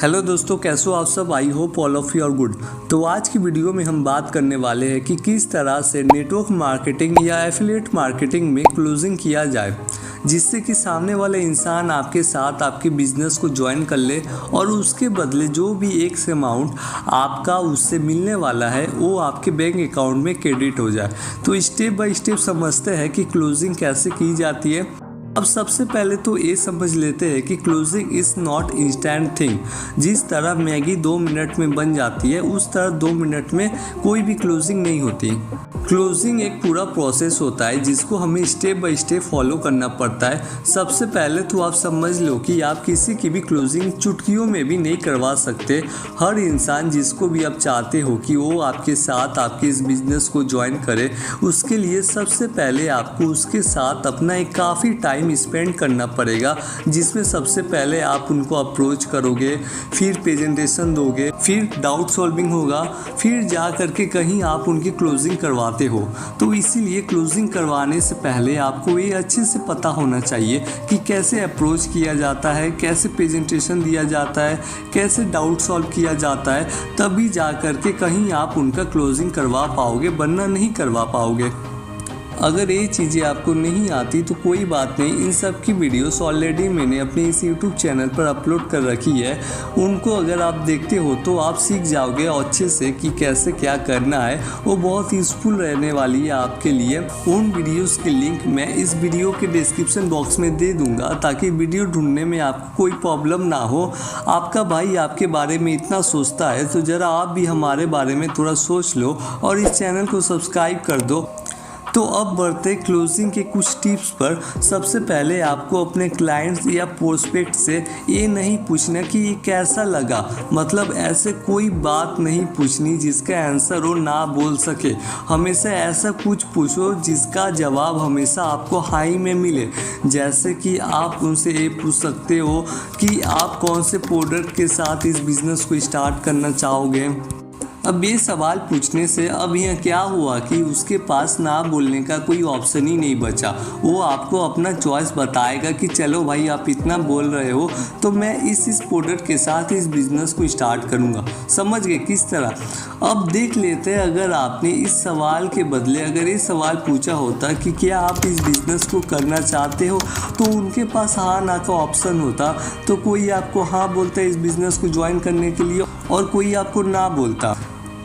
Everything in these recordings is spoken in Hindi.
हेलो दोस्तों, कैसे हो आप सब। I hope all of you are good. तो आज की वीडियो में हम बात करने वाले हैं कि किस तरह से नेटवर्क मार्केटिंग या एफिलिएट मार्केटिंग में क्लोजिंग किया जाए, जिससे कि सामने वाला इंसान आपके साथ आपके बिजनेस को ज्वाइन कर ले और उसके बदले जो भी एक अमाउंट आपका उससे मिलने वाला है वो आपके बैंक अकाउंट में क्रेडिट हो जाए। तो स्टेप बाय स्टेप समझते हैं कि क्लोजिंग कैसे की जाती है। अब सबसे पहले तो ये समझ लेते हैं कि closing is not instant thing. जिस तरह मैगी 2 मिनट में बन जाती है उस तरह 2 मिनट में कोई भी क्लोजिंग नहीं होती। क्लोजिंग एक पूरा प्रोसेस होता है जिसको हमें स्टेप बाय स्टेप फॉलो करना पड़ता है। सबसे पहले तो आप समझ लो कि आप किसी की भी क्लोजिंग चुटकियों में भी नहीं करवा सकते। हर इंसान जिसको भी आप चाहते हो कि वो आपके साथ आपके इस बिज़नेस को ज्वाइन करे, उसके लिए सबसे पहले आपको उसके साथ अपना एक काफ़ी टाइम स्पेंड करना पड़ेगा, जिसमें सबसे पहले आप उनको अप्रोच करोगे, फिर प्रेजेंटेशन दोगे, फिर डाउट सॉल्विंग होगा, फिर जा करके कहीं आप उनकी क्लोजिंग करवाते हो। तो इसीलिए क्लोजिंग करवाने से पहले आपको ये अच्छे से पता होना चाहिए कि कैसे अप्रोच किया जाता है, कैसे प्रेजेंटेशन दिया जाता है, कैसे डाउट सॉल्व किया जाता है, तभी जा करके कहीं आप उनका क्लोजिंग करवा पाओगे, वरना नहीं करवा पाओगे। अगर ये चीज़ें आपको नहीं आती तो कोई बात नहीं, इन सब की वीडियोस ऑलरेडी मैंने अपने इस यूट्यूब चैनल पर अपलोड कर रखी है। उनको अगर आप देखते हो तो आप सीख जाओगे अच्छे से कि कैसे क्या करना है। वो बहुत यूज़फुल रहने वाली है आपके लिए। उन वीडियोस के लिंक मैं इस वीडियो के डिस्क्रिप्शन बॉक्स में दे दूँगा, ताकि वीडियो ढूंढने में आपको कोई प्रॉब्लम ना हो। आपका भाई आपके बारे में इतना सोचता है तो ज़रा आप भी हमारे बारे में थोड़ा सोच लो और इस चैनल को सब्सक्राइब कर दो। तो अब बढ़ते क्लोजिंग के कुछ टिप्स पर। सबसे पहले आपको अपने क्लाइंट्स या प्रोस्पेक्ट से ये नहीं पूछना कि ये कैसा लगा, मतलब ऐसे कोई बात नहीं पूछनी जिसका आंसर वो ना बोल सके। हमेशा ऐसा कुछ पूछो जिसका जवाब हमेशा आपको हाई में मिले। जैसे कि आप उनसे ये पूछ सकते हो कि आप कौन से प्रोडक्ट के साथ इस बिज़नेस को स्टार्ट करना चाहोगे। अब ये सवाल पूछने से अब यह क्या हुआ कि उसके पास ना बोलने का कोई ऑप्शन ही नहीं बचा। वो आपको अपना चॉइस बताएगा कि चलो भाई आप इतना बोल रहे हो तो मैं इस प्रोडक्ट के साथ इस बिज़नेस को स्टार्ट करूँगा। समझ गए किस तरह। अब देख लेते हैं, अगर आपने इस सवाल के बदले अगर ये सवाल पूछा होता कि क्या आप इस बिज़नेस को करना चाहते हो, तो उनके पास हाँ ना का ऑप्शन होता। तो कोई आपको हाँ बोलता है इस बिज़नेस को ज्वाइन करने के लिए और कोई आपको ना बोलता।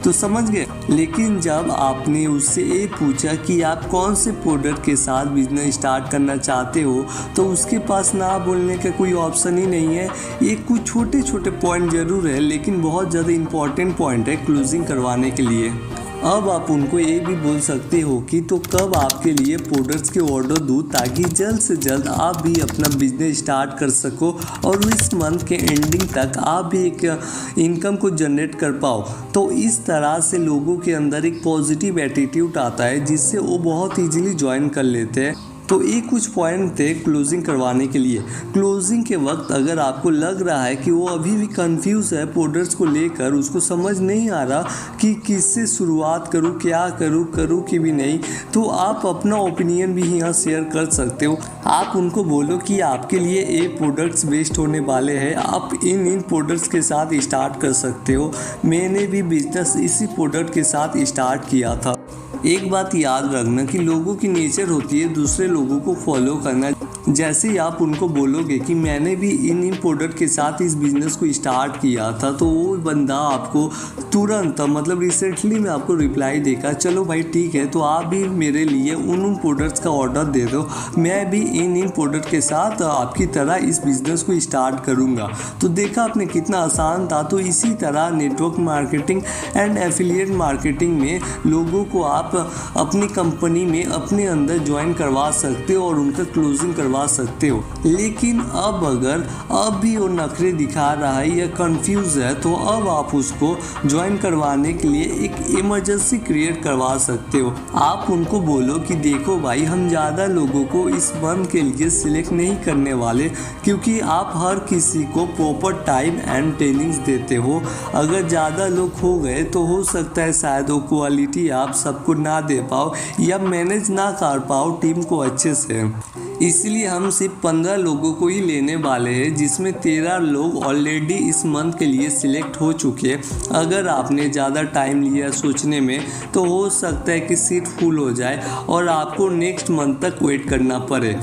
तो समझ गए। लेकिन जब आपने उससे ये पूछा कि आप कौन से प्रोडक्ट के साथ बिजनेस स्टार्ट करना चाहते हो, तो उसके पास ना बोलने का कोई ऑप्शन ही नहीं है। ये कुछ छोटे छोटे पॉइंट ज़रूर है, लेकिन बहुत ज़्यादा इम्पॉर्टेंट पॉइंट है क्लोजिंग करवाने के लिए। अब आप उनको ये भी बोल सकते हो कि तो कब आपके लिए प्रोडक्ट्स के ऑर्डर दूँ, ताकि जल्द से जल्द आप भी अपना बिजनेस स्टार्ट कर सको और इस मंथ के एंडिंग तक आप भी एक इनकम को जनरेट कर पाओ। तो इस तरह से लोगों के अंदर एक पॉजिटिव एटीट्यूड आता है, जिससे वो बहुत ईजिली ज्वाइन कर लेते हैं। तो ये कुछ पॉइंट थे क्लोजिंग करवाने के लिए। क्लोजिंग के वक्त अगर आपको लग रहा है कि वो अभी भी कंफ्यूज है प्रोडक्ट्स को लेकर, उसको समझ नहीं आ रहा कि किससे शुरुआत करूँ, क्या करूँ कि भी नहीं, तो आप अपना ओपिनियन भी यहाँ शेयर कर सकते हो। आप उनको बोलो कि आपके लिए ये प्रोडक्ट्स बेस्ट होने वाले हैं, आप इन प्रोडक्ट्स के साथ स्टार्ट कर सकते हो। मैंने भी बिजनेस इसी प्रोडक्ट के साथ स्टार्ट किया था। एक बात याद रखना कि लोगों की नेचर होती है दूसरे लोगों को फॉलो करना। जैसे ही आप उनको बोलोगे कि मैंने भी इन प्रोडक्ट के साथ इस बिज़नेस को स्टार्ट किया था, तो वो बंदा आपको तुरंत मतलब रिसेंटली में आपको रिप्लाई देगा, चलो भाई ठीक है, तो आप भी मेरे लिए उन प्रोडक्ट्स का ऑर्डर दे दो, मैं भी इन प्रोडक्ट के साथ आपकी तरह इस बिज़नेस को स्टार्ट करूँगा। तो देखा आपने कितना आसान था। तो इसी तरह network marketing and affiliate marketing में लोगों को आप अपनी कंपनी में अपने अंदर ज्वाइन करवा सकते हो और उनका क्लोजिंग करवा सकते हो। लेकिन अब अगर अब भी वो नखरे दिखा रहा है या कंफ्यूज है, तो अब आप उसको ज्वाइन करवाने के लिए एक इमरजेंसी क्रिएट करवा सकते हो। आप उनको बोलो कि देखो भाई, हम ज़्यादा लोगों को इस मंथ के लिए सिलेक्ट नहीं करने वाले, क्योंकि आप हर किसी को प्रॉपर टाइम एंड ट्रेनिंग्स देते हो। अगर ज़्यादा लोग हो गए तो हो सकता है शायद वो क्वालिटी आप सबको ना दे पाओ या मैनेज ना कर पाओ टीम को अच्छे से। इसलिए हम सिर्फ 15 लोगों को ही लेने वाले हैं, जिसमें 13 लोग ऑलरेडी इस मंथ के लिए सिलेक्ट हो चुके हैं। अगर आपने ज़्यादा टाइम लिया सोचने में तो हो सकता है कि सीट फुल हो जाए और आपको नेक्स्ट मंथ तक वेट करना पड़े।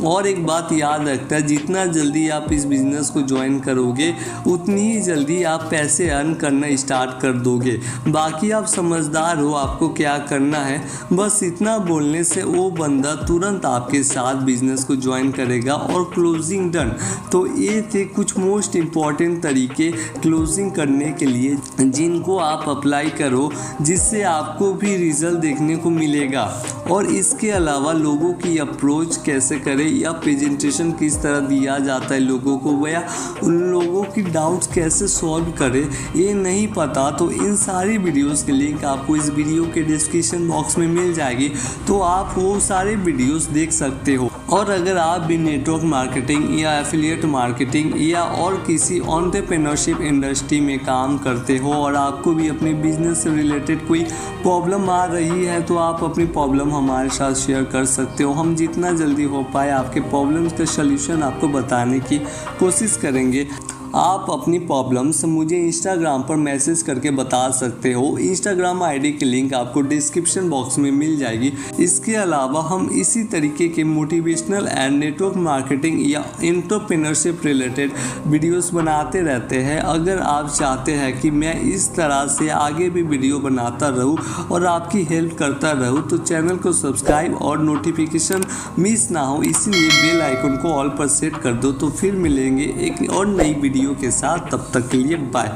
और एक बात याद रखना, जितना जल्दी आप इस बिज़नेस को ज्वाइन करोगे उतनी ही जल्दी आप पैसे अर्न करना स्टार्ट कर दोगे। बाकी आप समझदार हो, आपको क्या करना है, बस इतना बोलने से वो बंदा तुरंत आपके साथ बिजनेस को ज्वाइन करेगा और क्लोजिंग डन। तो ये थे कुछ मोस्ट इम्पॉर्टेंट तरीके क्लोजिंग करने के लिए, जिनको आप अप्लाई करो, जिससे आपको भी रिजल्ट देखने को मिलेगा। और इसके अलावा लोगों की अप्रोच कैसे करें या प्रेजेंटेशन किस तरह दिया जाता है लोगों को, या उन लोगों की डाउट्स कैसे सॉल्व करें, ये नहीं पता तो इन सारी वीडियोस के लिंक आपको इस वीडियो के डिस्क्रिप्शन बॉक्स में मिल जाएगी, तो आप वो सारे वीडियोस देख सकते हो। और अगर आप भी नेटवर्क मार्केटिंग या एफिलिएट मार्केटिंग या और किसी एंटरप्रेन्योरशिप इंडस्ट्री में काम करते हो और आपको भी अपने बिजनेस से रिलेटेड कोई प्रॉब्लम आ रही है, तो आप अपनी प्रॉब्लम हमारे साथ शेयर कर सकते हो। हम जितना जल्दी हो पाए आपके प्रॉब्लम्स का सलूशन आपको बताने की कोशिश करेंगे। आप अपनी प्रॉब्लम्स मुझे इंस्टाग्राम पर मैसेज करके बता सकते हो। इंस्टाग्राम आईडी की लिंक आपको डिस्क्रिप्शन बॉक्स में मिल जाएगी। इसके अलावा हम इसी तरीके के मोटिवेशनल एंड नेटवर्क मार्केटिंग या एंटरप्रेन्योरशिप रिलेटेड वीडियोस बनाते रहते हैं। अगर आप चाहते हैं कि मैं इस तरह से आगे भी वीडियो बनाता रहूं और आपकी हेल्प करता रहूं, तो चैनल को सब्सक्राइब और नोटिफिकेशन मिस ना हो, इसीलिए बेल आइकन को ऑल पर सेट कर दो। तो फिर मिलेंगे एक और नई वीडियो के साथ, तब तक के लिए बाय।